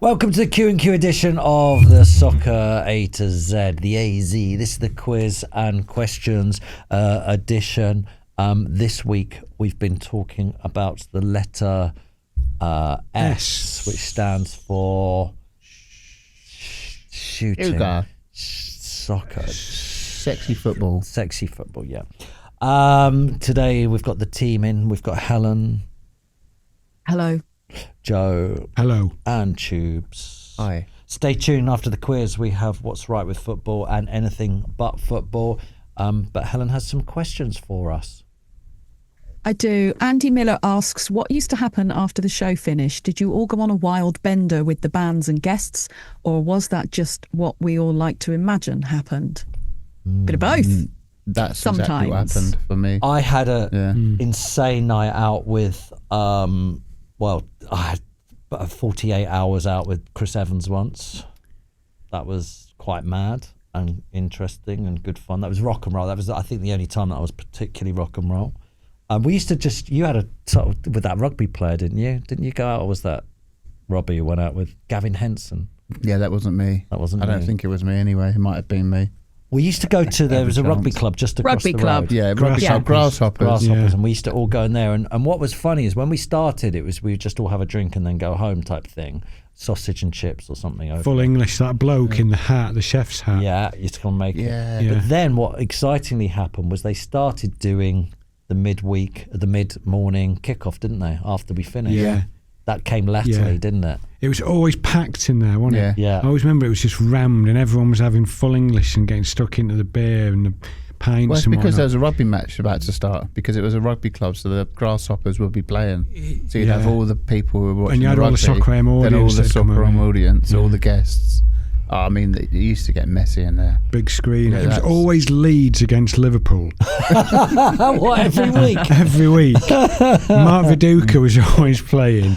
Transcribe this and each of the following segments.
Welcome to the Q&Q edition of the Soccer A to Z, the AZ. This is the quiz and questions edition. This week we've been talking about the letter S, which stands for shooting. Yoga. Soccer. Sexy football. Sexy football, yeah. Today we've got the team in. We've got Helen. Hello. Joe. Hello. And Tubes. Hi. Stay tuned after the quiz. We have What's Right with Football and Anything But Football. But Helen has some questions for us. I do. Andy Miller asks, what used to happen after the show finished? Did you all go on a wild bender with the bands and guests, or was that just what we all like to imagine happened? Bit of both. That's Sometimes. exactly what happened for me. I had a insane night out with, I had 48 hours out with Chris Evans once. That was quite mad and interesting and good fun. That was rock and roll. That was, I think, the only time that I was particularly rock and roll. We used to you had a sort of, with that rugby player, didn't you? Didn't you go out, or was that Robbie who went out with Gavin Henson? Yeah, that wasn't me. That wasn't I me. don't think it was me anyway. It might have been me. We used to go to, there was a rugby chance. club just across Rugby the club. road. Yeah, rugby club, grasshoppers. And we used to all go in there. And what was funny is when we started, it was we would just all have a drink and then go home type thing. Sausage and chips or something. Over Full there. English, that bloke in the hat, the chef's hat. Yeah, used to come and make Yeah. it. But then what excitingly happened was they started doing the mid-morning kickoff, didn't they, after we finished? Yeah. That came latterly, didn't it? It was always packed in there, wasn't it? Yeah. I always remember it was just rammed and everyone was having full English and getting stuck into the beer and the pints Well, it's and because whatnot. there was a rugby match about to start, because it was a rugby club, so the grasshoppers would be playing. So you'd have all the people who were watching And you had the all the rugby, Soccer AM then all audience the that'd come Soccer AM over. audience, all the guests. Oh, I mean, it used to get messy in there. Big screen. Yeah, it was that's- always Leeds against Liverpool. What, every week? Every week. Mark Viduka was always playing.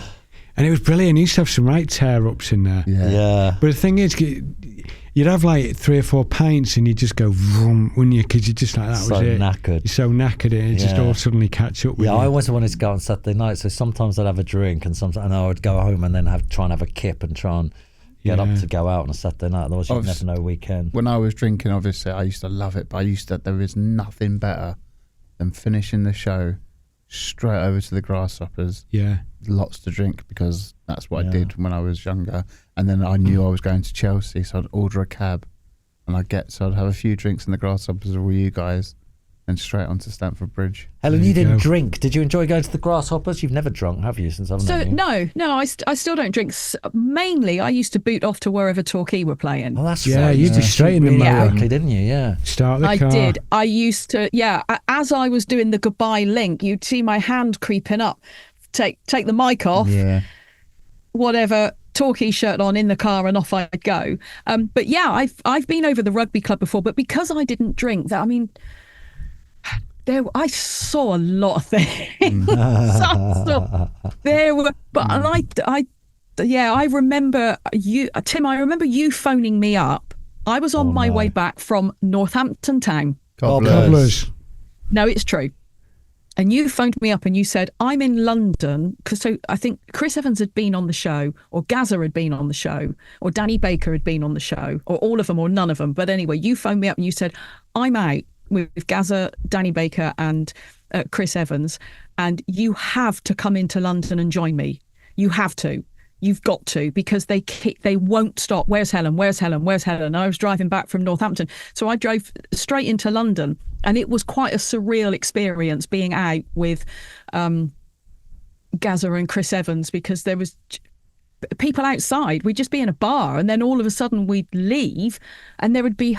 And it was brilliant. He used to have some right tear-ups in there. Yeah. But the thing is, you'd have like 3 or 4 pints and you'd just go vroom, wouldn't you? Because you're just like, that So was it. knackered. You're so knackered and it just Yeah. all suddenly catch up with Yeah, you. I always wanted to go on Saturday night, so sometimes I'd have a drink and I would go home and then try and have a kip and try and get up to go out on a Saturday night. Otherwise, you'd never know weekend. When I was drinking, obviously, I used to love it, but there is nothing better than finishing the show straight over to the grasshoppers. Yeah. Lots to drink, because that's what I did when I was younger. And then I knew I was going to Chelsea, so I'd order a cab and I'd have a few drinks in the grasshoppers with you guys and straight onto Stamford Bridge. Helen, There you you didn't go. drink. Did you enjoy going to the grasshoppers? You've never drunk, have you, since I've known you? No, I still don't drink. Mainly, I used to boot off to wherever Torquay were playing. Oh, that's Yeah, right. you'd be straight in the really motor. quickly, didn't you? Yeah. Start the I car. did. I used to, as I was doing the goodbye link, you'd see my hand creeping up. Take the mic off, Yeah. whatever, Torquay shirt on in the car, and off I'd go. But yeah, I've been over the rugby club before, but because I didn't drink, I saw a lot of things. There were, but I remember you, Tim. I remember you phoning me up. I was on my way back from Northampton Town. Cobblers. No, it's true. And you phoned me up and you said, I'm in London. So I think Chris Evans had been on the show, or Gazza had been on the show, or Danny Baker had been on the show, or all of them, or none of them. But anyway, you phoned me up and you said, I'm out with Gazza, Danny Baker and Chris Evans, and you have to come into London and join me. You have to. You've got to, because they won't stop. Where's Helen? Where's Helen? Where's Helen? And I was driving back from Northampton. So I drove straight into London, and it was quite a surreal experience being out with Gazza and Chris Evans, because there was people outside. We'd just be in a bar, and then all of a sudden we'd leave and there would be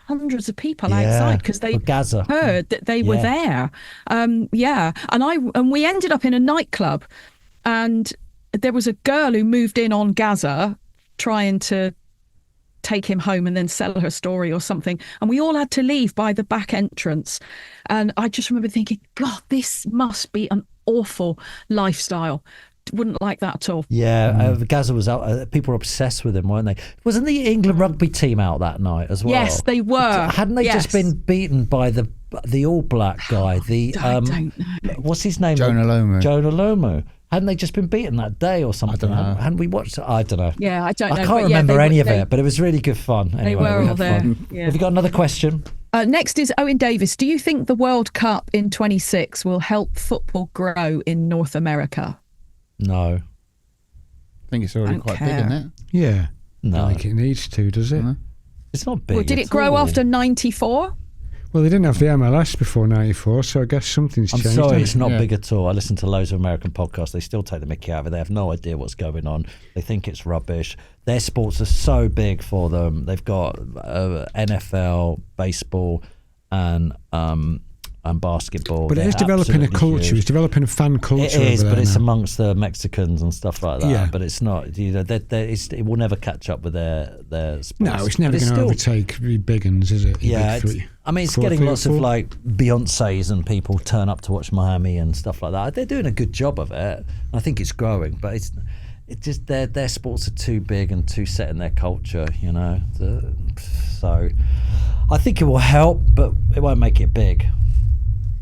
hundreds of people outside, because they heard that they were there. And we ended up in a nightclub, and there was a girl who moved in on Gazza trying to take him home and then sell her story or something, and we all had to leave by the back entrance. And I just remember thinking, God, this must be an awful lifestyle. Wouldn't like that at all. Yeah, Gazza was out. People were obsessed with him, weren't they? Wasn't the England rugby team out that night as well? Yes, they were. Hadn't they just been beaten by the All Black guy? I don't know. What's his name? Jonah Lomu. Jonah Lomu. Hadn't they just been beaten that day or something? I don't know. Hadn't we watched it? I don't know. Yeah, I don't know. I but can't yeah, remember any of they- it, but it was really good fun. Anyway, were we all had there. fun. Yeah. Have you got another question? Next is Owen Davis. Do you think the World Cup in 26 will help football grow in North America? No. I think it's already Don't quite care. big, isn't it? Yeah. No. I think it needs to, does it? No. It's not big. Well, did at it grow all. after 94? Well, they didn't have the MLS before 94, so I guess something's I'm changed. sorry, hasn't it's it? not Yeah. big at all. I listen to loads of American podcasts. They still take the mickey out of it. They have no idea what's going on. They think it's rubbish. Their sports are so big for them. They've got NFL, baseball, and basketball. But it They're is developing a absolutely culture. huge. It's developing a fan culture. It is, over but there it's now. amongst the Mexicans and stuff like that. Yeah. But it's not. You know, it will never catch up with their sports. No, it's never But going to still- overtake the big uns, is it? The Yeah, big three. I mean, it's Four, getting three or lots of four. like Beyonces and people turn up to watch Miami and stuff like that. They're doing a good job of it. I think it's growing, but it's just their sports are too big and too set in their culture, you know. So I think it will help, but it won't make it big.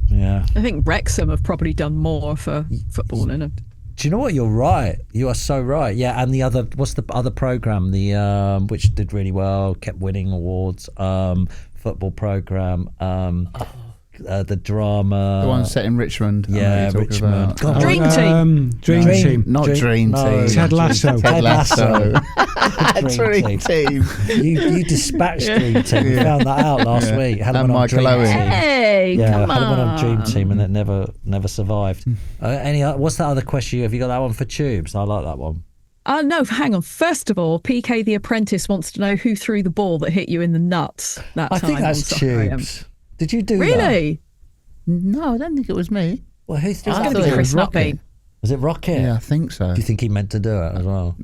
Yeah. I think Wrexham have probably done more for football. Do you know what? You're right. You are so right. Yeah, and the other, what's the other program? The which did really well, kept winning awards. Football program. The drama. The one set in Richmond. I know Yeah, what you're talking Richmond. about. God, Dream Team. Dream Dream- Team. Not Dream- Dream no, Team. Ted Lasso. Ted Lasso. Dream Dream Team. You dispatched Dream Team. We found that out last week. Helen And went on Dream Michael Owen. Team. Hey, Yeah, come Helen on. went on Dream Team and it never survived. What's that other question? Have you got that one for Tubes? I like that one. No, hang on. First of all, PK the Apprentice wants to know who threw the ball that hit you in the nuts that I time. think that's on Soccer AM. Tubes. Did you do that? Really? No, I don't think it was me. Well, who threw It's I going that? to thought be it Chris was Rocket. Nuppy. Was it Rocket? Yeah, I think so. Do you think he meant to do it as well?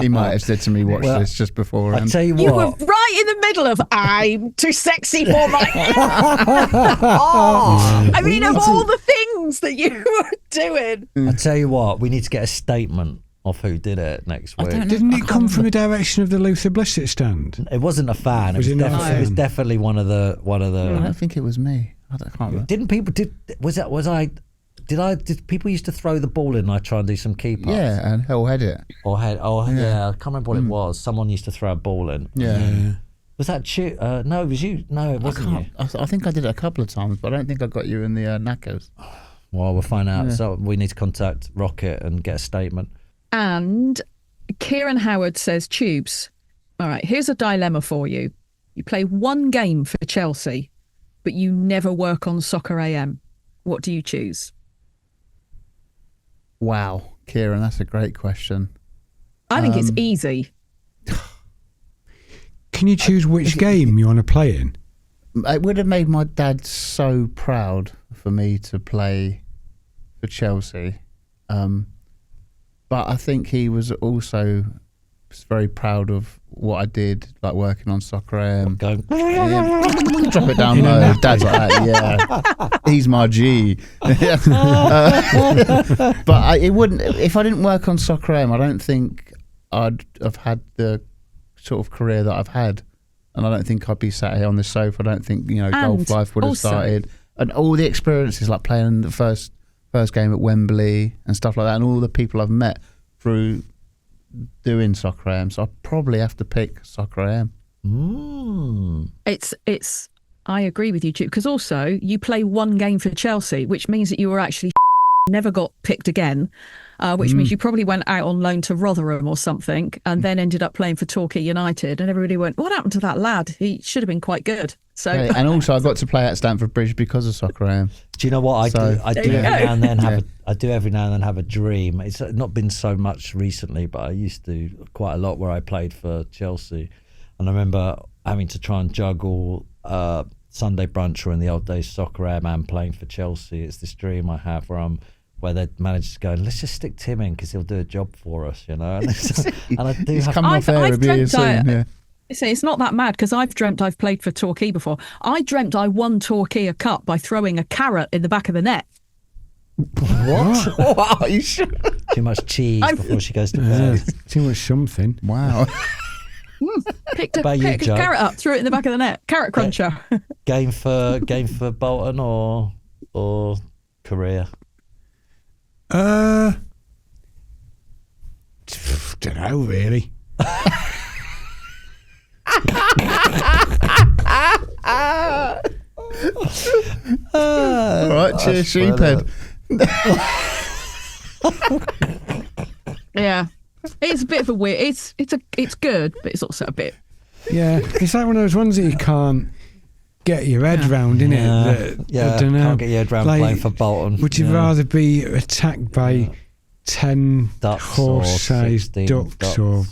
He might have said to me, watch Well, this just I beforehand. tell you You were what. right in the middle of I'm too sexy for my. Oh, I mean, of all the things that you were doing. I tell you what. We need to get a statement of who did it next week. don't know. Didn't it come from the direction of the Luther Blissett stand? It wasn't a fan. Was it not a it was fan? definitely one of the. I don't think it was me. I can't remember. Didn't people did people used to throw the ball in and I try and do some keep ups? Yeah, and hell head it. Yeah, I can't remember what it was. Someone used to throw a ball in. Yeah. Was that you? No, it was you. No, it wasn't you. I think I did it a couple of times, but I don't think I got you in the knackers. Well, we'll find out. So we need to contact Rocket and get a statement. And Kieran Howard says, Tubes, all right, here's a dilemma for you. You play one game for Chelsea, but you never work on Soccer AM. What do you choose? Wow, Kieran, that's a great question. I think it's easy. Can you choose which game you want to play in? It would have made my dad so proud for me to play for Chelsea. But I think he was also very proud of what I did, like working on Soccer AM. Going. Yeah. Drop it down low. Dad's like that, yeah. He's my G. But it wouldn't. If I didn't work on Soccer AM, I don't think I'd have had the sort of career that I've had, and I don't think I'd be sat here on this sofa. I don't think golf life would have also- started, and all the experiences like playing the first game at Wembley and stuff like that, and all the people I've met through doing Soccer AM. So I probably have to pick Soccer AM. It's. I agree with you, Tube, because also you play one game for Chelsea, which means that you were actually never got picked again, which means you probably went out on loan to Rotherham or something and then ended up playing for Torquay United, and everybody went, what happened to that lad? He should have been quite good. So Yeah, and also I got to play at Stamford Bridge because of Soccer AM. Do you know what I So- do? I There do you every go. now and then have. Yeah. I do every now and then have a dream. It's not been so much recently, but I used to quite a lot where I played for Chelsea, and I remember having to try and juggle Sunday brunch or in the old days Soccer AM and playing for Chelsea. It's this dream I have where they managed to go, let's just stick Tim in because he'll do a job for us, And, and I do He's have. coming off I've air a bit dreamt soon. Yeah. It's not that mad because I've dreamt I've played for Torquay before. I dreamt I won Torquay a cup by throwing a carrot in the back of the net. What? Wow, you sure? Too much cheese I've- before she goes to bed. Too much something. Wow. Picked a About you, Jo? carrot up, threw it in the back of the net. Carrot cruncher. Game for Bolton or career? Don't know really. All right, cheers, sheephead. Yeah, it's a bit of a weird. It's good, but it's also a bit. Yeah, it's like one of those ones that you can't get your head round, innit? Yeah, I don't know. can't get your head round playing for Bolton. Would you rather be attacked by 10 ducks horse-sized or 16 ducks or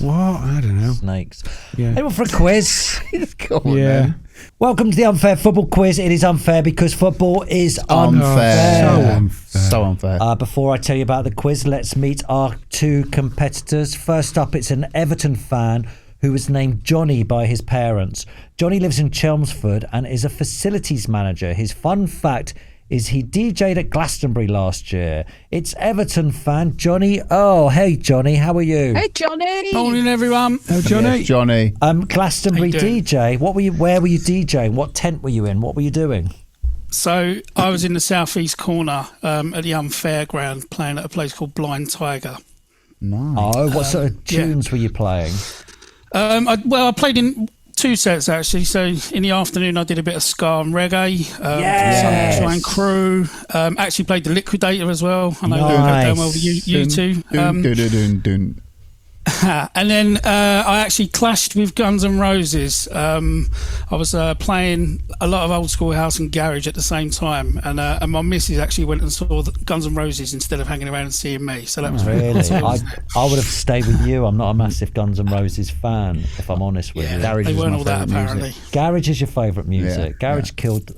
what? I don't know. Snakes. Yeah. Anyone for a quiz? Come on, Yeah. man. Welcome to the Unfair Football Quiz. It is unfair because football is unfair. Unfair. So unfair. So unfair. Before I tell you about the quiz, let's meet our two competitors. First up, it's an Everton fan who was named Johnny by his parents. Johnny lives in Chelmsford and is a facilities manager. His fun fact is he DJ'd at Glastonbury last year. It's Everton fan Johnny. Oh, hey Johnny, how are you? Hey, Johnny. Morning, everyone. Oh, Johnny. Yeah, Johnny. Glastonbury How you doing? DJ. Where were you DJing? What tent were you in? What were you doing? So I was in the southeast corner at the Unfairground playing at a place called Blind Tiger. Nice. Oh, what sort of tunes were you playing? I played in 2 sets actually. So in the afternoon I did a bit of ska and reggae. Yes. Sunshine Crew. Actually played the Liquidator as well. I know Nice. that goes down well with you two. Dun. And then I actually clashed with Guns N' Roses. I was playing a lot of old school house and garage at the same time, and my missus actually went and saw the Guns N' Roses instead of hanging around and seeing me. So that was Really? that's what it I was. would have stayed with you. I'm not a massive Guns N' Roses fan, if I'm honest with you. Garage They is weren't my all that favourite apparently. music. Garage is your favourite music. Yeah, Garage killed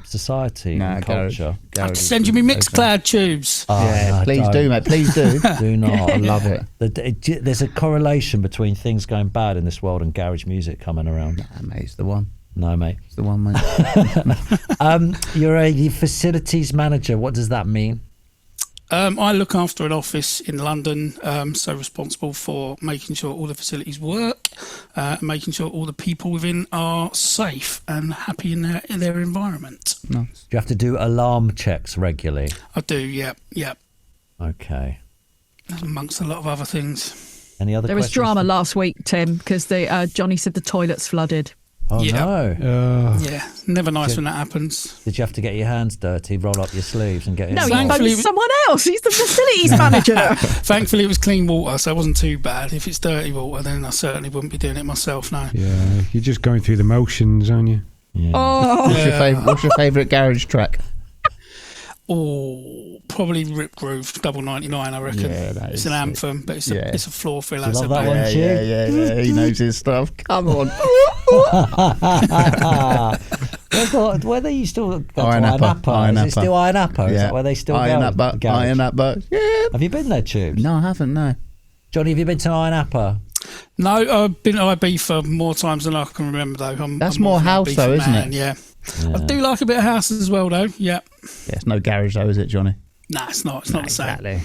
society and culture. I have to send you me Mixcloud tubes. Oh, Yeah, no, please don't. do, mate. Please do. Do not. I love it. There's a correlation between things going bad in this world and garage music coming around. Nah, mate, it's the one. No, mate. It's the one, mate. You're a facilities manager. What does that mean? I look after an office in London, so responsible for making sure all the facilities work, making sure all the people within are safe and happy in their environment. Nice. Do you have to do alarm checks regularly? I do, yeah. Okay. Amongst a lot of other things. Any other There was questions? drama last week, Tim, because Johnny said the toilet's flooded. Oh, Yeah. no. Yeah, never nice when that happens. Did you have to get your hands dirty, roll up your sleeves and get in? No, there? he Thankfully- phoned someone else. He's the facilities manager. Thankfully, it was clean water, so it wasn't too bad. If it's dirty water, then I certainly wouldn't be doing it myself, no. Yeah, you're just going through the motions, aren't you? Yeah. Oh, What's your favourite garage track? Oh, probably Rip Groove, Double 99, I reckon. Yeah, that it's is an sick. anthem, but it's Yeah. a floor filler. Do you so love that bad. one? Yeah. He knows his stuff. Come on. Where they used to go Iron to Iron Upper, Upper. Iron Is it Upper. still Iron Upper? Is that where they still Iron go? Upper. Garage? Iron Upper. Yeah. Have you been there, Tubes? No, I haven't. No. Johnny, have you been to Iron Upper? No, I've been to IB for more times than I can remember, though. That's I'm more an house, IB though, isn't man, it? Yeah. Yeah. I do like a bit of house as well, though. Yeah. Yeah, it's no garage though, is it, Johnny? Nah, it's not. It's not the same. Exactly.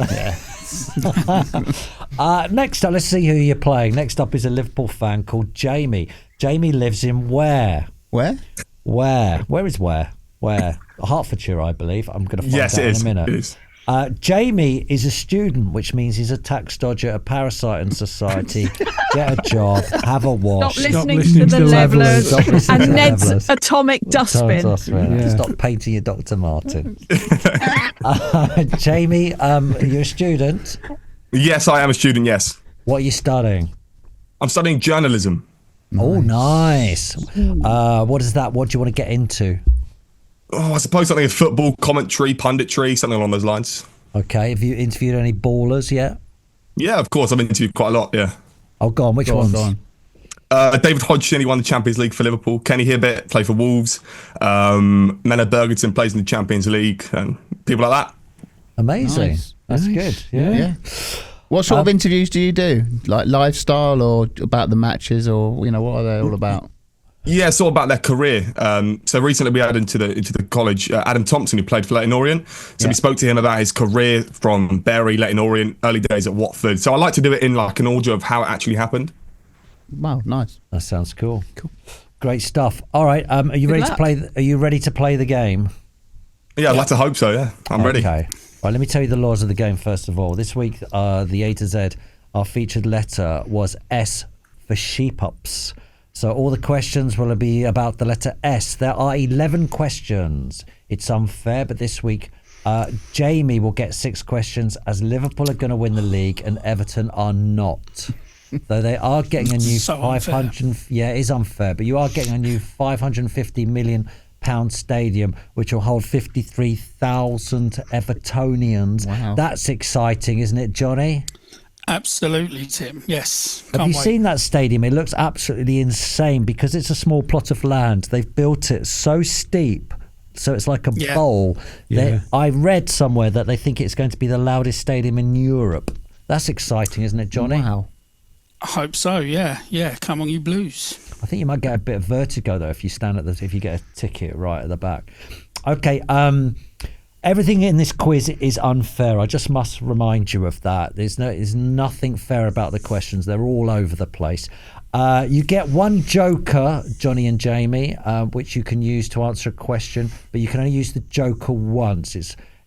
Yeah. Next up, let's see who you're playing. Next up is a Liverpool fan called Jamie. Jamie lives in where? Where? Where is where? Where? Hertfordshire, I believe. I'm going to find Yes, out it is. in a minute. It is. Jamie is a student, which means he's a tax dodger, a parasite in society. Get a job, have a stop wash. listening listening to to the the levelers Stop listening to and the Ned's Levellers. atomic dustbin. Yeah. Stop painting your Dr. Martin. Jamie, you're a student. Yes, I am a student, yes. What are you studying? I'm studying journalism. Oh, nice. What is that? What do you want to get into? Oh, I suppose something in football, commentary, punditry, something along those lines. Okay. Have you interviewed any ballers yet? Yeah, of course. I've interviewed quite a lot, yeah. Oh, go on. Which Go ones? on, go on. David Hodgson, he won the Champions League for Liverpool. Kenny Hibbett, played for Wolves. Mena Bergerson plays in the Champions League. And people like that. Amazing. Nice. That's Nice. good. Yeah. Yeah. What sort of interviews do you do? Like lifestyle or about the matches, or what are they all about? Yeah, it's all about their career. So recently we had into the college Adam Thompson, who played for Leyton Orient. So we spoke to him about his career from Bury, Leyton Orient, early days at Watford. So I like to do it in like an order of how it actually happened. Wow, nice. That sounds cool. Great stuff. All right. Are you Good ready luck. to play? Are you ready to play the game? Yeah, I'd like to hope so, yeah. I'm ready. Okay. Right, let me tell you the laws of the game first of all. This week, the A to Z, our featured letter was S for sheep-ups. So all the questions will be about the letter S. There are 11 questions. It's unfair, but this week, Jamie will get 6 questions as Liverpool are going to win the league and Everton are not. Though they are getting a new So 500. Yeah, it is unfair, but you are getting a new 550 million pound stadium, which will hold 53,000 Evertonians. Wow. That's exciting, isn't it, Johnny? Absolutely, Tim. Yes. Have Can't you wait. seen that stadium? It looks absolutely insane because it's a small plot of land. They've built it so steep, so it's like a bowl. Yeah. I read somewhere that they think it's going to be the loudest stadium in Europe. That's exciting, isn't it, Johnny? Wow. I hope so. Yeah. Come on, you Blues. I think you might get a bit of vertigo though if you stand if you get a ticket right at the back. Okay, everything in this quiz is unfair. I just must remind you of that. There's nothing fair about the questions. They're all over the place. You get one joker, Johnny and Jamie, which you can use to answer a question, but you can only use the joker once.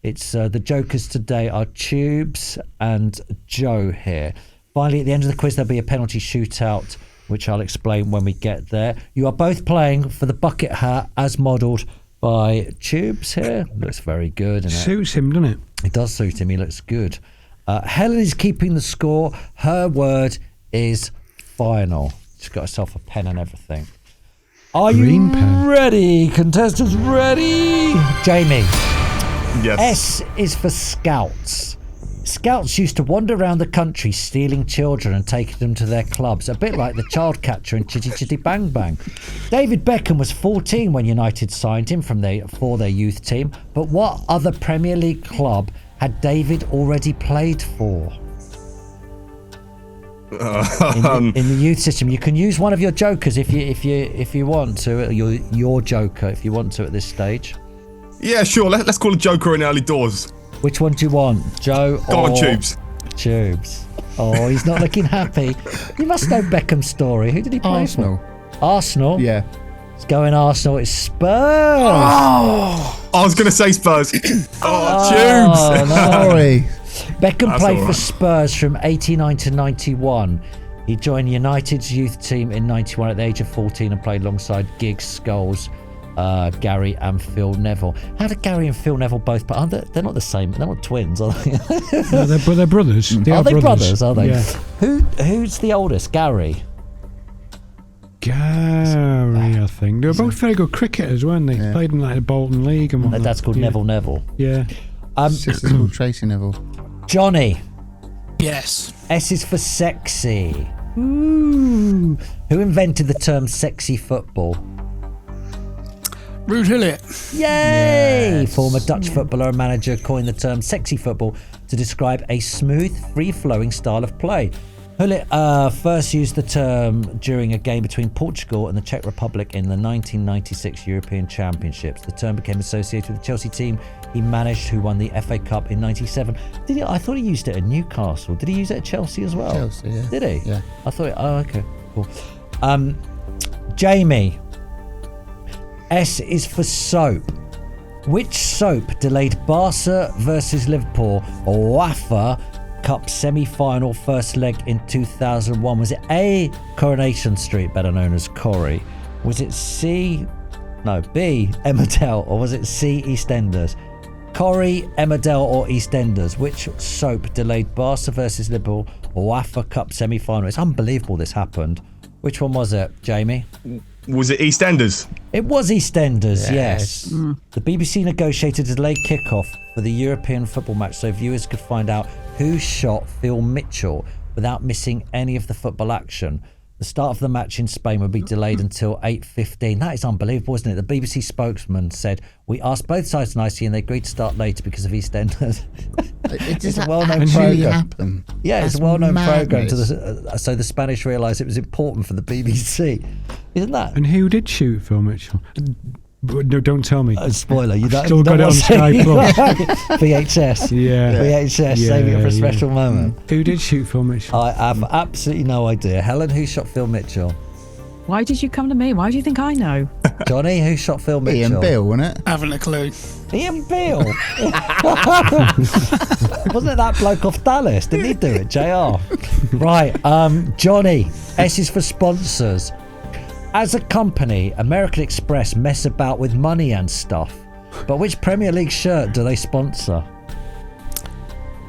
It's the jokers today are Tubes and Joe here. Finally, at the end of the quiz, there'll be a penalty shootout, which I'll explain when we get there. You are both playing for the bucket hat as modelled by Tubes here. Looks very good, doesn't it? Suits him, doesn't it? It does suit him. He looks good. Helen is keeping the score. Her word is final. She's got herself a pen and everything. Are Green you pen. ready? Contestants ready? Jamie. Yes. S is for scouts. Scouts used to wander around the country stealing children and taking them to their clubs, a bit like the child catcher in Chitty Chitty Bang Bang. David Beckham was 14 when United signed him for their youth team, but what other Premier League club had David already played for? In the youth system, you can use one of your jokers if you want to. Your joker if you want to at this stage. Yeah, sure. Let's call a joker in early doors. Which one do you want, Joe Go or on, Tubes. Tubes? Oh, he's not looking happy. You must know Beckham's story. Who did he play Arsenal. for? Arsenal? Yeah. It's going Arsenal. It's Spurs. Oh, I was going to say Spurs. Tubes. Oh, no. Sorry. Beckham That's played all for right. Spurs from 89 to 91. He joined United's youth team in 91 at the age of 14 and played alongside Giggs, Scholes, Gary and Phil Neville. How did Gary and Phil Neville both play? They're not the same. They're not twins, are they? No, they're brothers. Are they brothers? Are they? Yeah. Who's the oldest? Gary. Gary, I think. They were both very good cricketers, weren't they? Yeah. Played in like the Bolton League and whatnot. That's called Yeah. Neville. Yeah. Sister's called Tracy Neville. Johnny. Yes. S is for sexy. Ooh. Who invented the term sexy football? Ruud Gullit. Yay! Former Dutch footballer and manager coined the term sexy football to describe a smooth, free-flowing style of play. Gullit first used the term during a game between Portugal and the Czech Republic in the 1996 European Championships. The term became associated with the Chelsea team he managed, who won the FA Cup in '97. Did he? I thought he used it at Newcastle. Did he use it at Chelsea as well? Chelsea, yeah. Did he? Yeah. I thought. Oh, okay, cool. Jamie. S is for soap. Which soap delayed Barca versus Liverpool UEFA Cup semi-final first leg in 2001? Was it A, Coronation Street, better known as Corrie? Was it B, Emmerdale, or was it C, EastEnders? Corrie, Emmerdale or EastEnders? Which soap delayed Barca versus Liverpool UEFA Cup semi-final? It's unbelievable this happened. Which one was it, Jamie? Was it EastEnders? It was EastEnders, yes. The BBC negotiated a delayed kickoff for the European football match so viewers could find out who shot Phil Mitchell without missing any of the football action. The start of the match in Spain would be delayed until 8:15. That is unbelievable, isn't it? The BBC spokesman said, "We asked both sides nicely and they agreed to start later because of EastEnders." It's a well-known actually programme. happen. Yeah, it's That's a well-known programme. madness. So the Spanish realised it was important for the BBC. Isn't that? And who did shoot Phil Mitchell? No, don't tell me. Spoiler, you don't. Still got it on Sky Plus. VHS. Yeah. VHS, saving it for a special moment. Who did shoot Phil Mitchell? I have absolutely no idea. Helen, who shot Phil Mitchell? Why did you come to me? Why do you think I know? Johnny, who shot Phil Mitchell? Ian Bill, wasn't it? Haven't a clue. Ian Bill. Wasn't it that bloke off Dallas? Didn't he do it, JR? Right, Johnny, S is for sponsors. As a company, American Express mess about with money and stuff. But which Premier League shirt do they sponsor?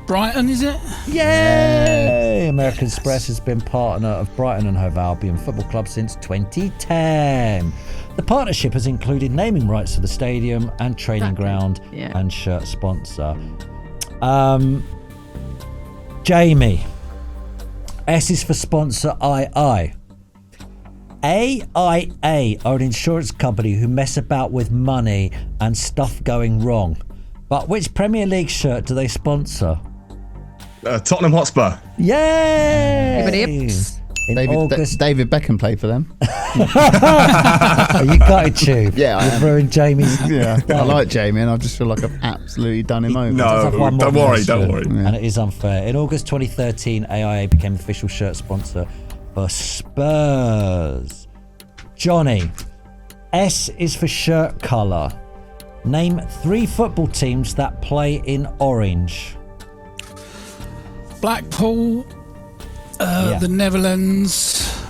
Brighton, is it? Yay! American Express has been partner of Brighton and Hove Albion Football Club since 2010. The partnership has included naming rights to the stadium and training ground and shirt sponsor. Jamie, S is for sponsor II. AIA are an insurance company who mess about with money and stuff going wrong. But which Premier League shirt do they sponsor? Tottenham Hotspur. Yay! In August. David Beckham played for them. Are you gutted, Tube? Yeah, You've ruined Jamie's. Yeah, I like Jamie, and I just feel like I've absolutely done him over. No, don't worry. Yeah. And it is unfair. In August 2013, AIA became the official shirt sponsor for Spurs. Johnny, S is for shirt colour. Name 3 football teams that play in orange. Blackpool, the Netherlands,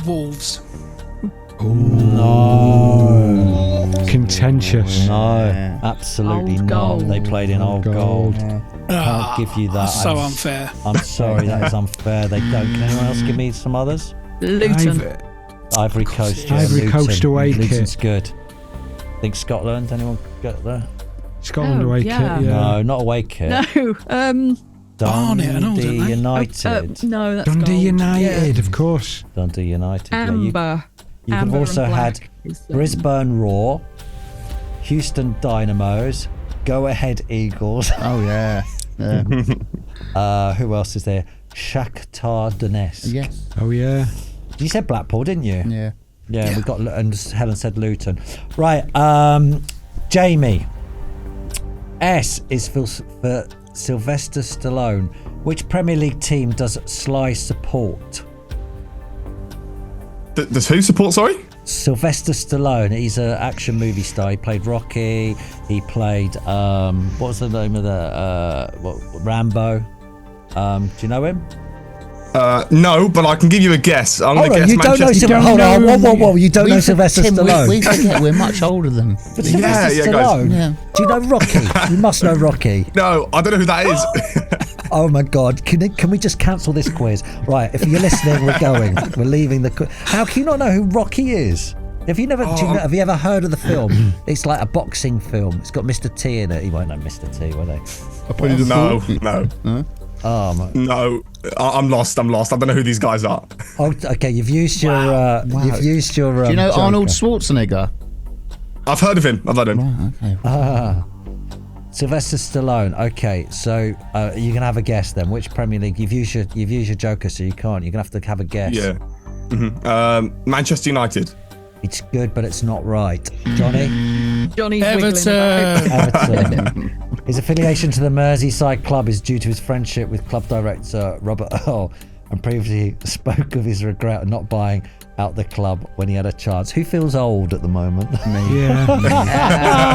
Wolves. No. Contentious. No, absolutely Old not. Gold. They played in Old Gold. Can't give you that. So unfair. I'm sorry, that is unfair. They don't. Can anyone else give me some others? Luton. Ivory Coast. Yeah, Ivory Coast away kit. Luton's good. Think Scotland? Anyone get there? Scotland away kit, yeah. No, not away kit. No. Barnet and all, don't Dundee they? United. No, that's Dundee gold. United, of course. Dundee United. Amber. You could have Amber also and had black is, Brisbane Roar, Houston Dynamos, Go Ahead Eagles. Oh yeah. Who else is there? Shakhtar Donetsk. Yes. Oh, yeah. You said Blackpool, didn't you? Yeah. Yeah, we got, and Helen said Luton. Right, Jamie. S is for Sylvester Stallone. Which Premier League team does Sly support? Does who support, sorry? Sylvester Stallone. He's an action movie star. He played Rocky. He played, what was the name of the, Rambo. Do you know him? No, but I can give you a guess. I'm going to guess you don't know Manchester. Hold on, whoa. You don't know Sylvester Stallone? We forget we're much older than. But Sylvester Stallone? Yeah. Do you know Rocky? You must know Rocky. No, I don't know who that is. Oh my God! Can we just cancel this quiz? Right, if you're listening, we're going. We're leaving the. How can you not know who Rocky is? Have you never? Have you ever heard of the film? It's like a boxing film. It's got Mr. T in it. You won't know Mr. T, will they? No. No, I'm lost. I don't know who these guys are. Oh, okay. You've used your. You've used your. Do you know Joker. Arnold Schwarzenegger? I've heard of him. Right, okay. Sylvester Stallone. Okay, so you're gonna have a guess then. Which Premier League? You've used your Joker, so you can't. You're gonna have to have a guess. Yeah. Manchester United. It's good, but it's not right. Johnny. Johnny's Everton. His affiliation to the Merseyside club is due to his friendship with club director Robert Earl, and previously spoke of his regret at not buying out the club when he had a chance. Who feels old at the moment? Me. Yeah.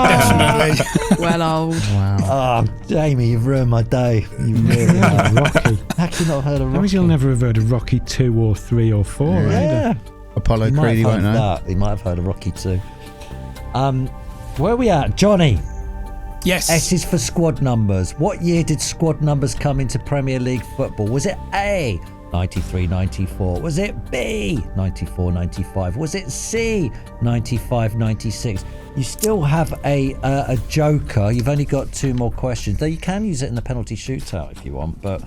Definitely. Well old. Wow. Oh, Jamie, you've ruined my day. You really have. Rocky. How can you not heard of That Rocky? means you'll never have heard of Rocky 2 or 3 or 4 Yeah. Apollo He might Creed, have won't heard know. that. He might have heard of Rocky too. Where are we at? Johnny. Yes. S is for squad numbers. What year did squad numbers come into Premier League football? Was it A, 93-94? Was it B, 94-95? Was it C, 95-96? You still have a joker. You've only got 2 more questions. Though you can use it in the penalty shootout if you want, but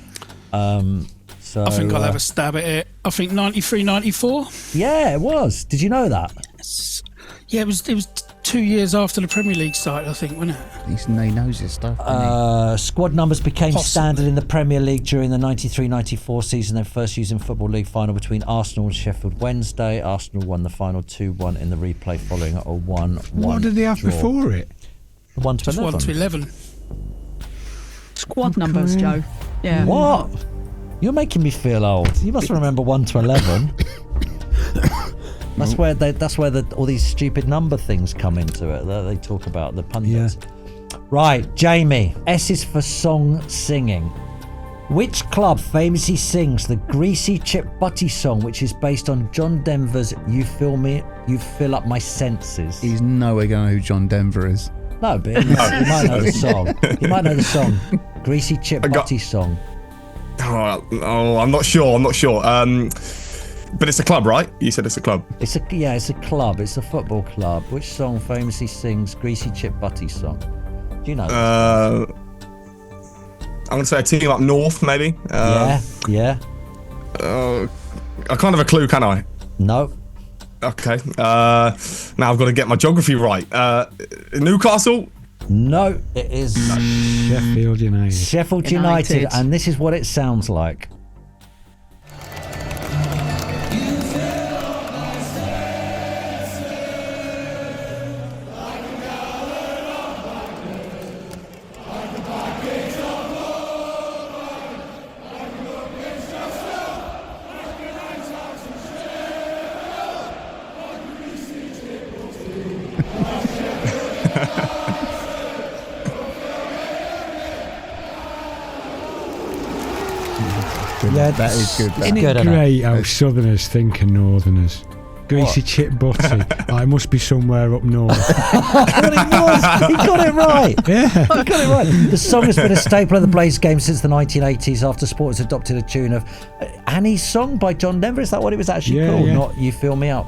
so I think I'll have a stab at it. I think 93-94. Yeah, it was. Did you know that? Yeah, it was 2 years after the Premier League started, I think, wasn't it? He knows his stuff. doesn't Squad numbers became Possibly. standard in the Premier League during the 93-94 season. They first used in Football League final between Arsenal and Sheffield Wednesday. Arsenal won the final 2-1 in the replay following a 1-1 What did they have draw. before it? 1 to Just 11. 1 to 11. Squad numbers, Joe. Yeah. What? You're making me feel old. You must remember 1 to 11. That's where all these stupid number things come into it. That they talk about the pundits. Right, Jamie. S is for song singing. Which club famously sings the Greasy Chip Butty song, which is based on John Denver's "You Fill Up My Senses"? He's nowhere going to know who John Denver is. No, but you might know the song. You might know the song, Greasy Chip Butty song. Oh, I'm not sure. But it's a club, right? You said it's a club. It's a club. It's a football club. Which song famously sings Greasy Chip Butty song? Do you know? I'm going to say a team up north, maybe. Yeah. I can't have a clue, can I? No. Okay. Now I've got to get my geography right. Newcastle? No, it is Sheffield United. Sheffield United, and this is what it sounds like. Yeah, that is good. Isn't it great how Southerners think of Northerners? Greasy Chip Butty. I must be somewhere up north. He got it right. Yeah. He got it right. The song has been a staple of the Blaze game since the 1980s after sport has adopted a tune of Annie's song by John Denver. Is that what it was actually called? Yeah. Not You Fill Me Up,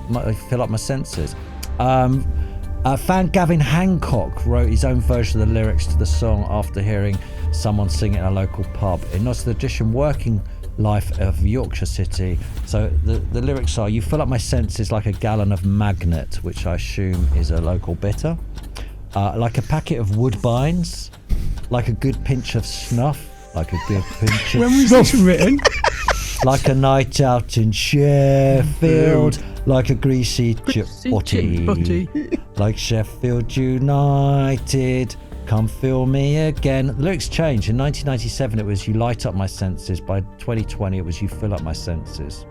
Fill Up My Senses. Fan Gavin Hancock wrote his own version of the lyrics to the song after hearing someone sing it in a local pub. It nods the tradition working life of Yorkshire City. So the lyrics are: you fill up my senses like a gallon of Magnet, which I assume is a local bitter, like a packet of Woodbines, like a good pinch of snuff, like a good pinch of When was this written? like a night out in Sheffield, like a greasy chip butty, like Sheffield United, come fill me again. The lyrics changed. In 1997 it was you light up my senses. By 2020 it was you fill up my senses.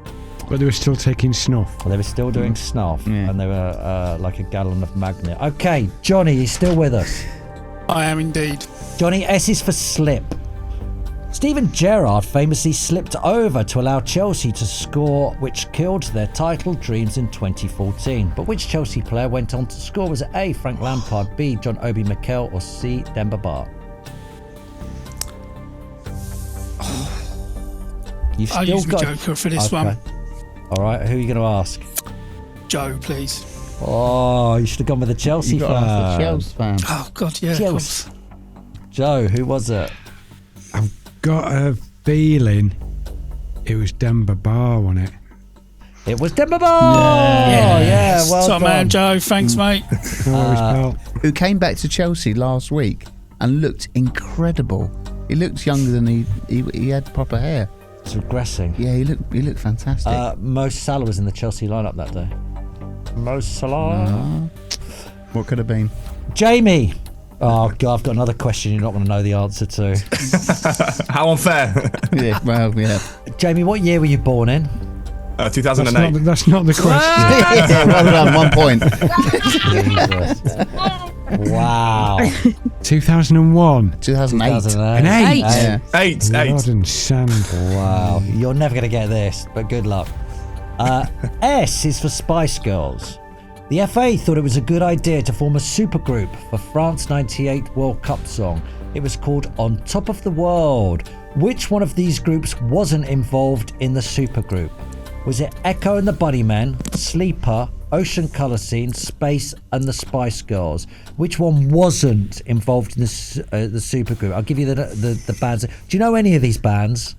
But they were still taking snuff. Well, they were still doing snuff, and they were like a gallon of Magnet. Okay, Johnny, you still with us? I am indeed. Johnny, S is for slip. Steven Gerrard famously slipped over to allow Chelsea to score, which killed their title dreams in 2014. But which Chelsea player went on to score? Was it A, Frank Lampard, B, John Obi Mikel, or C, Demba Ba? You've I'll still use my got joker for this one. All right, who are you going to ask? Joe, please. Oh, you should have gone with the Chelsea You got to ask the fan. Chelsea fan. Oh, God, yeah. of Chelsea. course. Joe, who was it? Got a feeling it was Demba Ba, wasn't it? It was Demba Ba! Yeah, well Top done. man, Joe. Thanks, mate. Who came back to Chelsea last week and looked incredible. He looked younger than he had proper hair. It's regressing. Yeah, he looked fantastic. Mo Salah was in the Chelsea lineup that day. Mo Salah. What could have been? Jamie. Oh, God, I've got another question you're not going to know the answer to. How unfair. Yeah, well, yeah. Jamie, what year were you born in? 2008. That's not the question. Yeah, well done, 1 point. Jesus. Wow. 2001. 2008. 2008. An 8. Yeah. Eight. Blood and sand. Wow. You're never going to get this, but good luck. S is for Spice Girls. The FA thought it was a good idea to form a supergroup for France 98 World Cup song. It was called On Top of the World. Which one of these groups wasn't involved in the supergroup? Was it Echo and the Bunnymen, Sleeper, Ocean Colour Scene, Space and the Spice Girls? Which one wasn't involved in the supergroup? I'll give you the bands. Do you know any of these bands,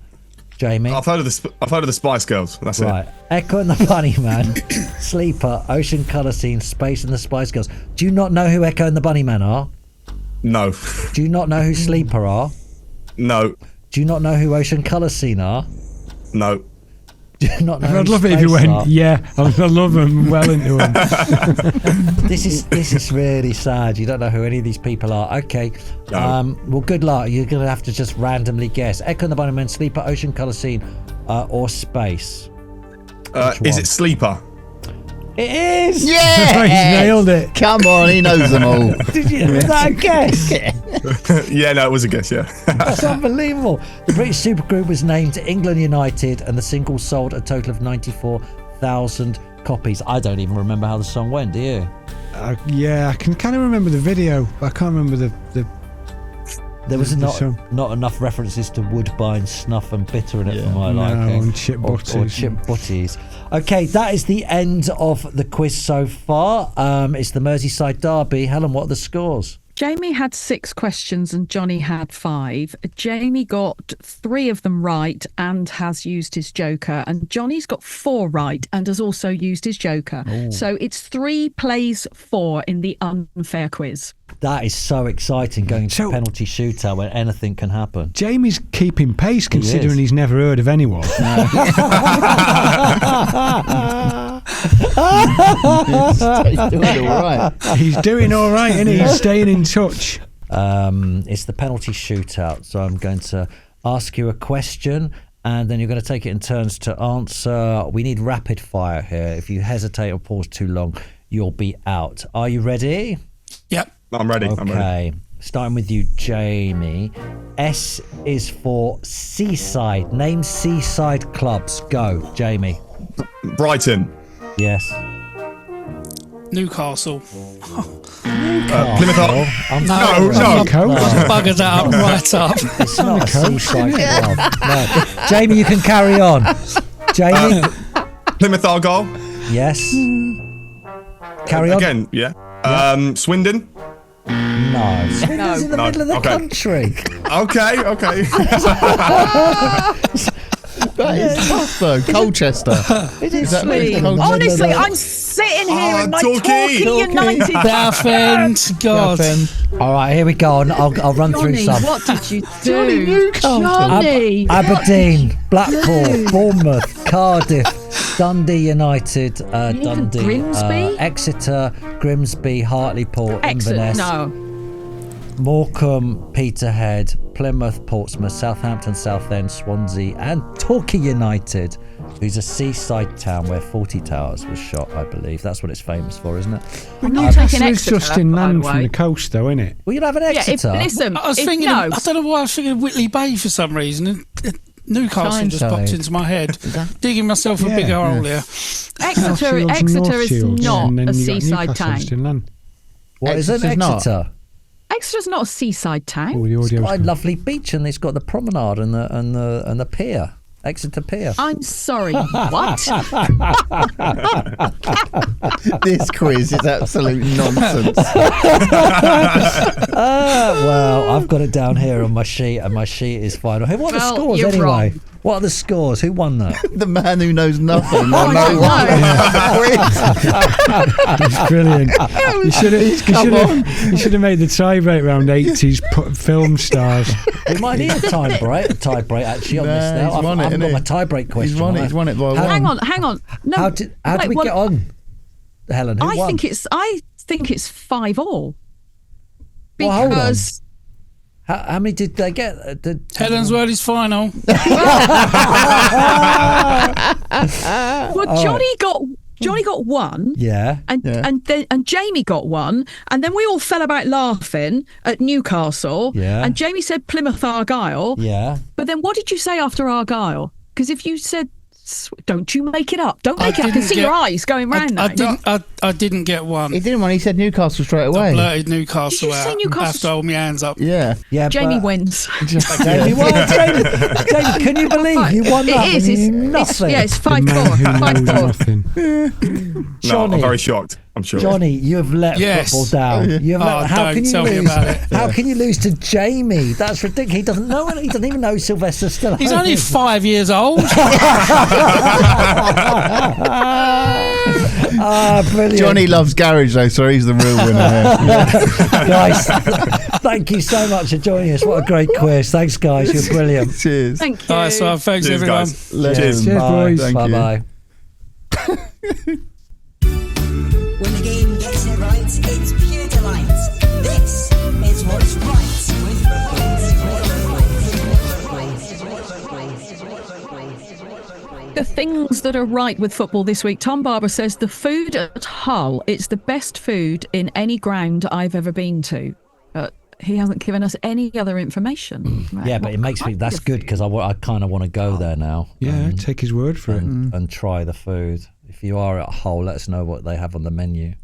Jamie? I've heard of the Spice Girls. That's Right. Echo and the Bunnyman, Sleeper, Ocean Colour Scene, Space and the Spice Girls. Do you not know who Echo and the Bunnyman are? it. No. Do you not know who Sleeper are? No. Do you not know who Ocean Colour Scene are? No. Do you not know I'd who love it if you Space went, are? yeah, I love them well into them. This is really sad. You don't know who any of these people are. Okay. No. Well, good luck. You're going to have to just randomly guess. Echo and the Bunnymen, Sleeper, Ocean Colour Scene, or Space. Is it Sleeper? It is. Yeah, He's nailed it. Come on, he knows them all. Did you? Was that a guess? Yeah, no, it was a guess. Yeah. That's unbelievable. The British supergroup was named England United, and the single sold a total of 94,000 copies. I don't even remember how the song went. Do you? Yeah, I can kind of remember the video. I can't remember the There was the song. not enough references to Woodbine, Snuff and Bitter in it for my No, liking. and chip Or butties. chip butties. Okay, that is the end of the quiz so far. It's the Merseyside Derby. Helen, what are the scores? Jamie had 6 questions and Johnny had 5. Jamie got 3 of them right and has used his joker. And Johnny's got 4 right and has also used his joker. So it's 3 plays 4 in the unfair quiz. That is so exciting, going to So- penalty shootout where anything can happen. Jamie's keeping pace considering is. he's never heard of anyone. He's doing all right. He's doing all right, isn't he? He's staying in touch. It's the penalty shootout, so I'm going to ask you a question and then you're going to take it in turns to answer. We need rapid fire here. If you hesitate or pause too long, you'll be out. Are you ready? Yep. I'm ready. I'm ready. Okay, starting with you, Jamie. S is for seaside. Name seaside clubs. Go, Jamie. Brighton. Yes. Newcastle. Plymouth Argyle. I'm No, sorry. no. Bugger that up right up. It's not a seaside club. No. Jamie, you can carry on. Jamie. Plymouth Argyle. Yes. Carry on. Again, yeah. Swindon. No. Swindon's in the No, middle of the okay. country. Okay. That is tough, though. Colchester. It is that Swindon. really cold? Honestly, I'm sitting here in my Torquay. Torquay United. Southend. God. All right, here we go. And I'll run through Johnny, some. what did you do? Newcastle. Johnny. Aberdeen, Blackpool, Bournemouth, Cardiff, Dundee United, even Dundee, Grimsby? Exeter, Grimsby, Hartlepool, Inverness, No. Morecambe, Peterhead, Plymouth, Portsmouth, Southampton, Southend, Swansea, and Torquay United, who's a seaside town where 40 Towers was shot, I believe. That's what it's famous for, isn't it? I'm not taking Newcastle's Exeter, just by inland the from way. the coast, though, isn't it? Well, you'd have an Yeah, Exeter. listen, I was if thinking, no, I don't know why I was thinking of Whitley Bay for some reason. And Newcastle just Tyneside. popped into my head. Digging myself a bigger hole here. Exeter South Shields and North is Shields, not and then a you got seaside Newcastle town. just inland. What is it, Exeter's not. Exeter? Exeter's not a seaside town. Oh, the It's audio's got a gone. lovely beach, and it's got the promenade and the pier, Exeter Pier. I'm sorry, what? This quiz is absolute nonsense. Well, I've got it down here on my sheet, and my sheet is final. Hey, what are the Well, scores you're anyway? wrong. What are the scores? Who won that? The man who knows nothing. Oh, I don't know. It's brilliant. You should have made the tie-break round 80s film stars. We might need a tie break actually on this now. he's won I've it, got innit? my tie break question. He's won it. He's won it by one. Hang on. No, How did we well, get on, Helen? Who I won? think it's 5-all. Well, hold on. Because How many did they get? Helen's word is final. Johnny got 1. Yeah. And Jamie got 1, and then we all fell about laughing at Newcastle. Yeah. And Jamie said Plymouth Argyle. Yeah. But then what did you say after Argyle? Because if you said, don't you make it up. Don't make it up. I can see your eyes going round now. I didn't get one. He didn't want. He said Newcastle straight I away. blurted Newcastle Did you say out Newcastle? after I hold my hands up. Yeah. Yeah. Jamie but- wins. Jamie won. Jamie, can you believe you won that? It is. and you It's nothing. 5-4. The man who knows 5-4. nothing. No, Johnny. I'm very shocked. I'm sure. Johnny, you have let Yes. football down. You have Oh, how don't can you tell me lose? about it. How can you lose to Jamie? That's ridiculous. He doesn't know. He doesn't even know Sylvester Stallone. He's only 5 years old. Brilliant. Johnny loves garage though, so he's the real winner here. Guys, thank you so much for joining us. What a great quiz. Thanks, guys. You're brilliant. Cheers. Thank you. All right, so thanks Cheers, everyone. guys. Cheers. Cheers, Bye. boys. Thank you. Bye-bye. When the game gets it right, it's pure delight. This is what's right with Right. The things that are right with football this week. Tom Barber says the food at Hull, it's the best food in any ground I've ever been to. He hasn't given us any other information. Right? Yeah, but it makes me, that's good because I kind of want to go there now. Yeah, take his word for it. And try the food. If you are at Hull, let us know what they have on the menu.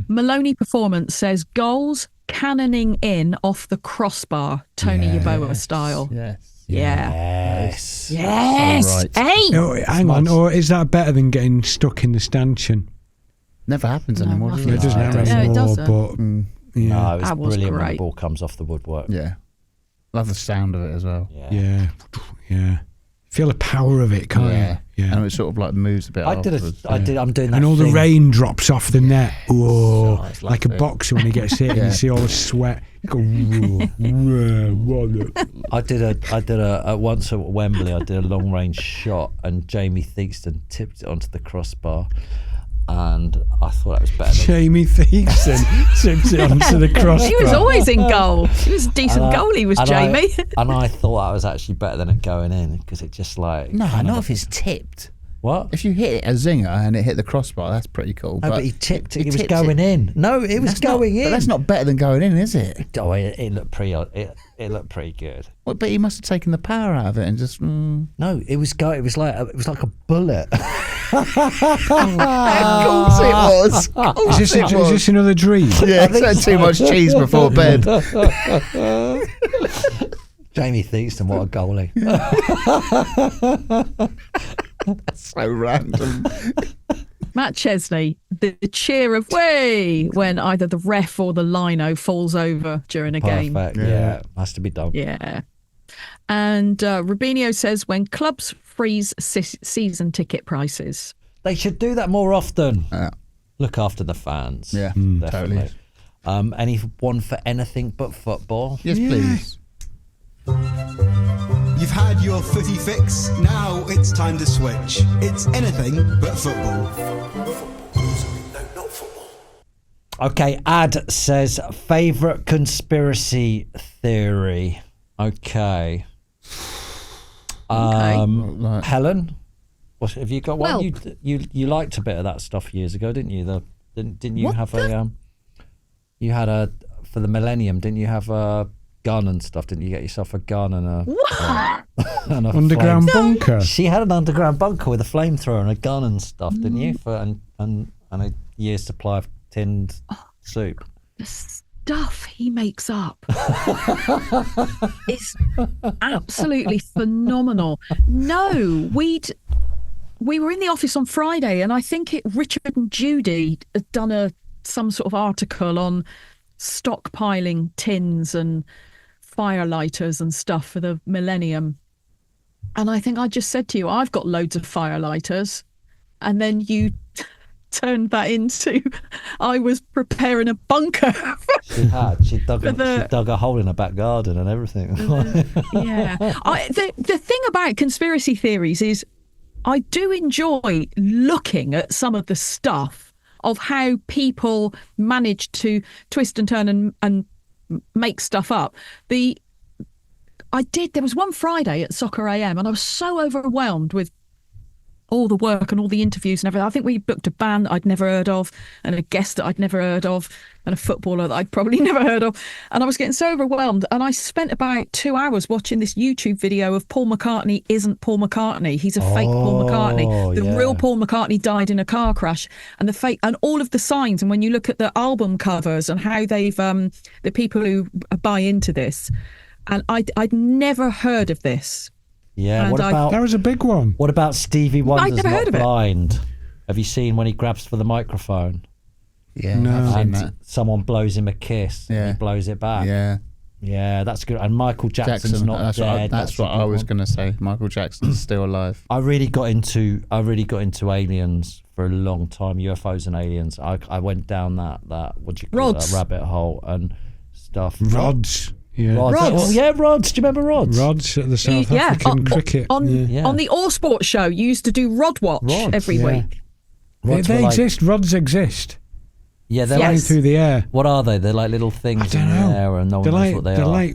Maloney Performance says goals cannoning in off the crossbar, Tony Yeboah style. Yes. Yes. Yes. So right. Hey. Oh, hang on, or is that better than getting stuck in the stanchion? Never happens anymore, does nothing. it? It doesn't happen No, it anymore, doesn't. but yeah. No, it's That was brilliant when the great. ball comes off the woodwork. Yeah. Love the sound of it as well. Yeah. Feel the power of it, can't you? Yeah. And it sort of like moves a bit I'm doing that And all the thing. rain drops off the net. Whoa. So it's Like a lovely. boxer when he gets hit and you see all the sweat. You go, I did a once at Wembley. I did a long range shot, and Jamie Theakston tipped it onto the crossbar, and I thought that was better. Jamie Theakston tipped it onto the crossbar. He was always in goal. He was a decent goalie, was Jamie. I thought that was actually better than it going in because it just like No, not if it's tipped. what? If you hit a zinger and it hit the crossbar, that's pretty cool. No, but he tipped it. he It was tipped going in. No, it was That's not- going in. But that's not better than going in, is it? Oh, it looked pretty. It looked pretty good. Well, but he must have taken the power out of it and just. No, it was It was like a bullet. Of course it was. Is this another dream? Yeah, he's had too much cheese before bed. Jamie Theakston, what a goalie. So random. Matt Chesney, the cheer of way when either the ref or the lino falls over during a game. Perfect. Yeah, has to be done. Yeah. And Rubinho says when clubs freeze season ticket prices. They should do that more often. Yeah. Look after the fans. Yeah, definitely. Anyone for anything but football? Yes, please. You've had your footy fix, now it's time to switch. It's anything but football. Okay, Ad says favourite conspiracy theory. Okay. Like- Helen, what have you got? One? Well- You liked a bit of that stuff years ago, didn't you? Didn't you What have the- you had a for the millennium? Didn't you have a gun and stuff? Didn't you get yourself a gun and a What? and a Underground flame- bunker. She had an underground bunker with a flamethrower and a gun and stuff, didn't you? And a year's supply of tinned soup. The stuff he makes up is absolutely phenomenal. No, we were in the office on Friday, and I think Richard and Judy had done some sort of article on stockpiling tins and firelighters and stuff for the millennium. And I think I just said to you, I've got loads of firelighters. And then you turned that into, I was preparing a bunker. She had. She dug the- she dug a hole in her back garden and everything. Yeah. The thing about conspiracy theories is I do enjoy looking at some of the stuff of how people manage to twist and turn and make stuff up. There was one Friday at Soccer AM and I was so overwhelmed with all the work and all the interviews and everything. I think we booked a band I'd never heard of and a guest that I'd never heard of and a footballer that I'd probably never heard of. And I was getting so overwhelmed. And I spent about 2 hours watching this YouTube video of Paul McCartney isn't Paul McCartney. He's a fake Paul McCartney. The real Paul McCartney died in a car crash, and the fake and all of the signs. And when you look at the album covers and how they've the people who buy into this, and I'd never heard of this. Yeah. And What about That was a big one. what about Stevie Wonder's never Not heard of it. Blind? Have you seen when he grabs for the microphone Yeah, No. I've seen and that. someone blows him a kiss and Yeah. he blows it back? Yeah. Yeah, that's good. And Michael Jackson's not That's dead. that's what a I good was one. going to say. Michael Jackson's still alive. I really got into aliens for a long time, UFOs and aliens. I went down that what do you call it, Rods. that rabbit hole and stuff. Rods. Yeah. Rods. Rods. Oh, yeah, Rods. Do you remember Rods? Rods at the South Yeah, African cricket. on Yeah. the All Sports show, you used to do Rod Watch Rods, every yeah. week. Rods They were like- exist. Rods exist. Yeah, they're Flying Yes. through the air. what are they? They're like little I things don't in know. the air and no one they're knows like what they they're are. like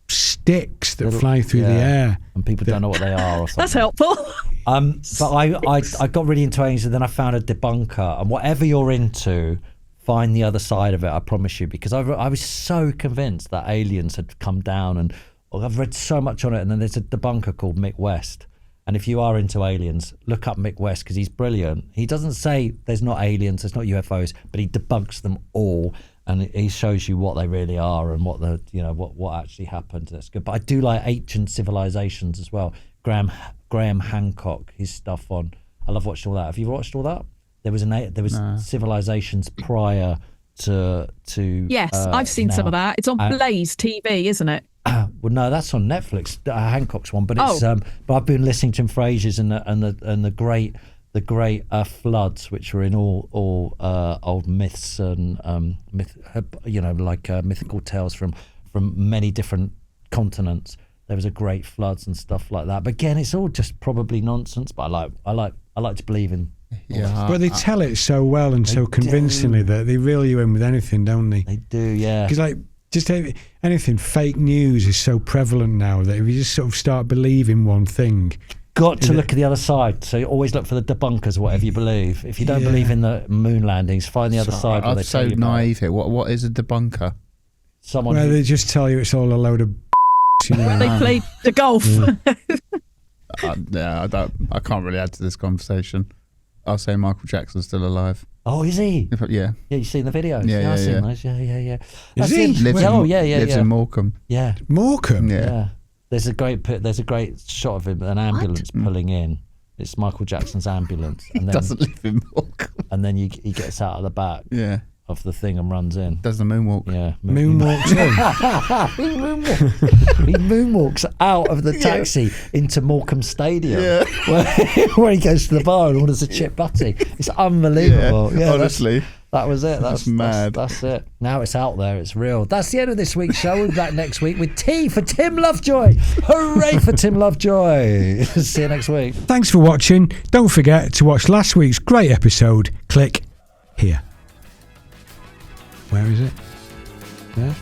sticks that Little- fly through the yeah. air. And people don't know what they are or something. That's helpful. But I got really into aliens, and then I found a debunker. And whatever you're into, find the other side of it. I promise you, because I was so convinced that aliens had come down, and I've read so much on it. And then there's a debunker called Mick West. And if you are into aliens, look up Mick West, because he's brilliant. He doesn't say there's not aliens, there's not UFOs, but he debunks them all, and he shows you what they really are and what what actually happened. That's good. But I do like ancient civilizations as well. Graham Hancock, his stuff on. I love watching all that. Have you watched all that? There was civilizations prior to. Yes, I've seen some of that. It's on Blaze TV, isn't it? Well, no, that's on Netflix. Hancock's one, but it's but I've been listening to him for ages, and the great floods, which were in all old myths and mythical tales from many different continents. There was a great floods and stuff like that. But again, it's all just probably nonsense. But I like to believe in. Yeah, but they tell it so well and so convincingly that they reel you in with anything, don't they? They do, yeah. Because just anything, fake news is so prevalent now that if you just sort of start believing one thing, got to look at the other side. So you always look for the debunkers, whatever you believe. If you don't believe in the moon landings, find the other side. I'm so naive here. What is a debunker? Someone they just tell you it's all a load of. When they played the golf. I can't really add to this conversation. I'll say Michael Jackson's still alive. Oh, is he? Yeah. Yeah, you've seen the videos? Yeah, I've seen those. Yeah. Is he? Lives in Morecambe. Yeah. Morecambe? Yeah. There's a great shot of him, an ambulance pulling in. It's Michael Jackson's ambulance. And He doesn't live in Morecambe. And then he gets out of the back of the thing and runs in. Does the moonwalk. Yeah. Moonwalks He moonwalks out of the taxi into Morecambe Stadium where he goes to the bar and orders a chip butty. It's unbelievable. Yeah, honestly. That was it. That's mad. That's it. Now it's out there. It's real. That's the end of this week's show. We'll be back next week with T for Tim Lovejoy. Hooray for Tim Lovejoy. See you next week. Thanks for watching. Don't forget to watch last week's great episode. Click here. Where is it? There.